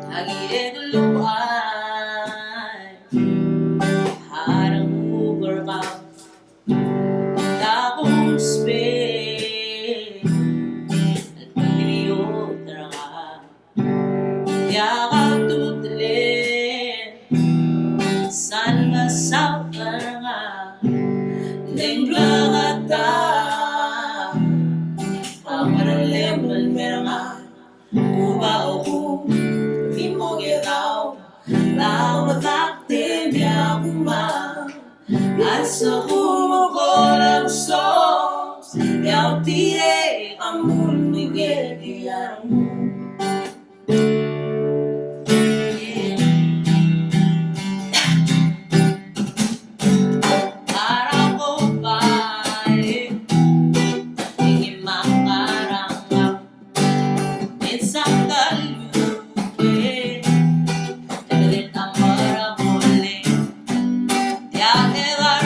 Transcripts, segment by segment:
Tagilid luay harang overcome takong spin at pagkiriyot na ka yakap tutalin san masaw ka nga linglang at ta pamaralim malmerang Kuba Okum di mo giraw lao mataktin ya kuma asa kumukol ang songs yaw tire amul migediyan para ko balik tingin makaranggap isang kalupi tagalit ang marapuli yakelar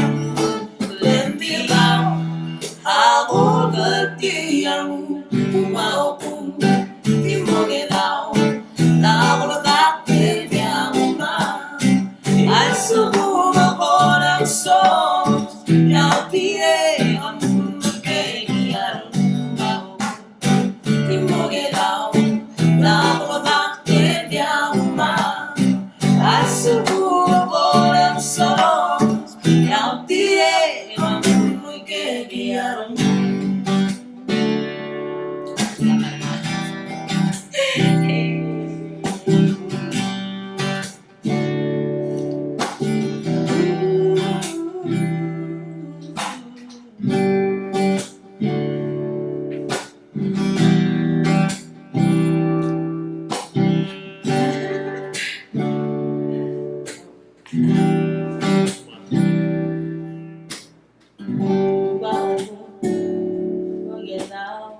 kulimpilaw ako gatiyang umaukum di mo ginaw na ako nakakil niya uma at sumuma ko ng songs na pire ang magkaibigan di mo ginaw na ako nakakil niya uma at sumuma ko ng songs na pire ang magkaibigan Kuba Okum, maginaw